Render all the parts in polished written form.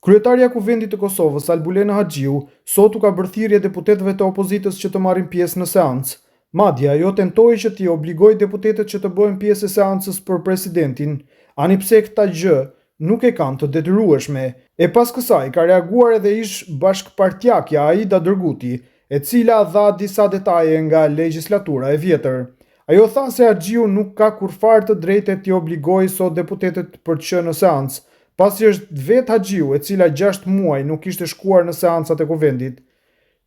Kryetaria e Kuvendit të Kosovës, Albulena Haxhiu, sot u ka bërë thirrje deputetëve të opozitës që të marrin pjesë në seancë. Madje ajo tentoi që t'i obligojë deputetët që të bëjnë pjesë e seancës për presidentin, ani pse këta gjë nuk e kanë të detyrueshme. E pas kësaj ka reaguar edhe ish bashkëpartiakja Aida Dërguti, e cila dha disa detaje nga legjislatura e vjetër. Ajo tha se Haxhiu nuk ka kurfar të drejtë t'i obligojë sot deputetët për të qenë në seancë, pasi është vetë Haxhiu e cila 6 muaj nuk ishte shkuar në seancat e Kuvendit.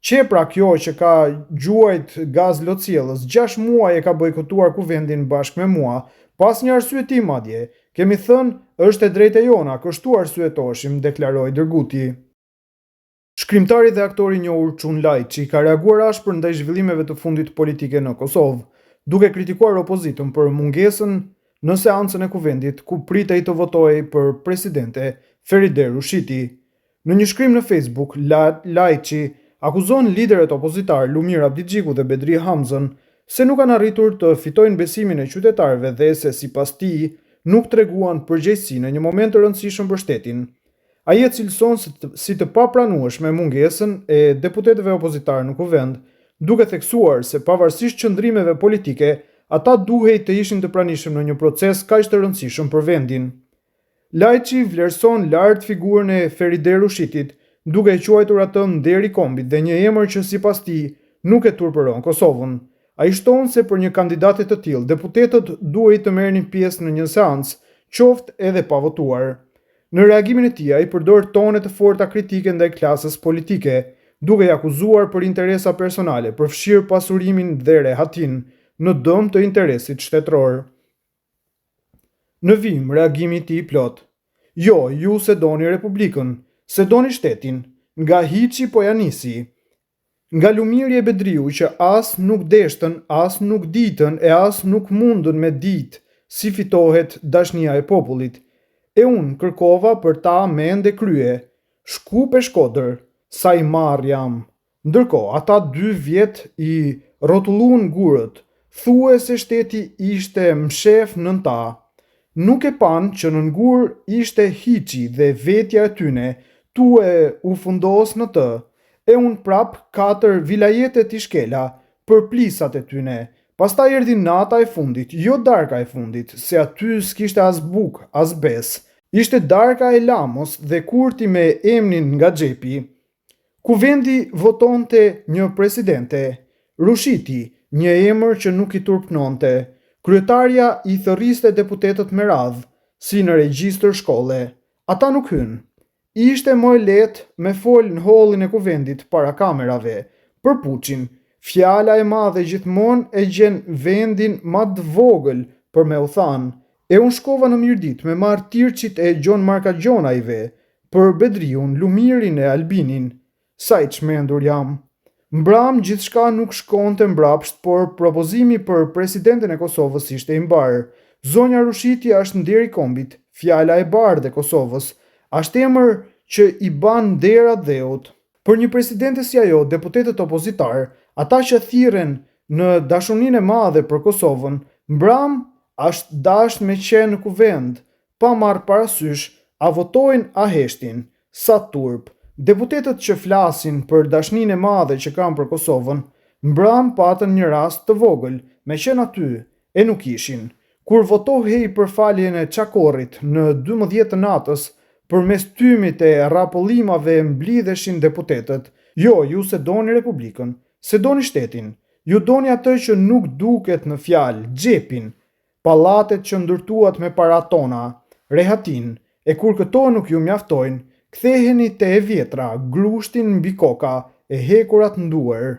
Qepra kjo që ka gjuajt gaz lotësielës, 6 muaj e ka bojkotuar Kuvendin bashkë me mua, pas një arsyeti madje. Kemi thënë është e drejtë e jona, kështu arsyetoshim, deklaroi Dërguti. Shkrimtari dhe aktori i njohur Çun Lajçi ka reaguar ashpër ndaj zhvillimeve të fundit politike në Kosovë, duke kritikuar opozitën për mungesën në seancën e Kuvendit ku pritej të votojë për presidente Feride Rushiti. Në një shkrim në Facebook, Lajçi akuzon liderët opozitar Lumir Abdixhiku dhe Bedri Hamzën se nuk kanë arritur të fitojnë besimin e qytetarëve dhe se sipas tij nuk treguan përgjegjësi në një moment të rëndësishëm për shtetin. Ai e cilëson si të papranueshme mungesën e deputetëve opozitar në Kuvend, duke theksuar se pavarësisht qëndrimeve politike, ata duhej të ishin të pranishëm në një proces kaq të rëndësishëm për vendin. Lajçi vlerëson lart figurën e Feride Rushitit, duke e quajtur atë nder i kombit dhe një emër që sipas tij nuk e turpëron Kosovën. Ai shton se për një kandidatë të tillë, deputetët duhej të merrnin pjesë në një seancë, qoftë edhe pa votuar. Në reagimin e tij, ai përdor tone të forta kritike ndaj klasës politike, duke i akuzuar për interesa personale, përfshirë pasurimin dhe rehatin, në dëm të interesit shtetëror. Në vim, reagimi i tij plot. Jo, ju se doni Republikën, se doni shtetin, nga hiçi po ja nisi. Nga Lumiri e Bedriu që as nuk deshtën, as nuk ditën e as nuk mundën me ditë si fitohet dashnia e popullit. E unë kërkova për ta mend e krye, shkup e Shkodër, sa i marr jam. Ndërkohë, ata 2 vjet i rrotulluan gurët, thue se shteti ishte mshef nën ta. Nuk e pan që në ngur ishte hiçi dhe vetja e tyne, tu e u fundos në të, e unë prap 4 vilajete t'i shkela për plisat e tyne. Pastaj erdhi nata e fundit, jo darka e fundit, se aty s'kishte as buk, as bes. Ishte darka e lamos dhe kurti me emnin nga xhepi. Kuvendi votonte një presidente, Rushiti, një emër që nuk i turpnonte. Kryetaria i thërriste deputetët me radhë, si në regjistër shkolle. Ata nuk hynë. Ishte më lehtë me fol në hallin e Kuvendit para kamerave. Për Puçin, fjala e madhe gjithmonë e gjen vendin më të vogël për me u thanë. E unë shkova në Mirdit me marr Tirçit e Gjon Markagjonajve, për Bedriun, Lumirin e Albinin. Sa i çmendur jam. Mbram gjithçka nuk shkonte mbrapsht, por propozimi për presidenten e Kosovës ishte i mbar. Zonja Rushiti është nder i kombit, fjala e bardhë e Kosovës, është emër që i ban dera dheut. Për një presidente si ajo, deputetët opozitar, ata që thirren në dashurinë e madhe për Kosovën, mbram është dashur me qenë në Kuvend, pa marrë parasysh a votojnë a heshtin. Sa turp. Deputetët që flasin për dashninë e madhe që kanë për Kosovën, mbram patën një rast të vogël, me qenë aty, e nuk ishin. Kur votohej për faljen e Çakorrit në 12 të natës, përmes tymit e rapollimave mblidheshin deputetët. Jo, ju se doni Republikën, se doni shtetin, ju doni atë që nuk duket në fjalë, xhepin, pallatet që ndërtuat me para tona, rehatin, e kur këto nuk ju mjaftojnë, ktheheni te e vjetra, grushtin mbi koka e hekurat nduar.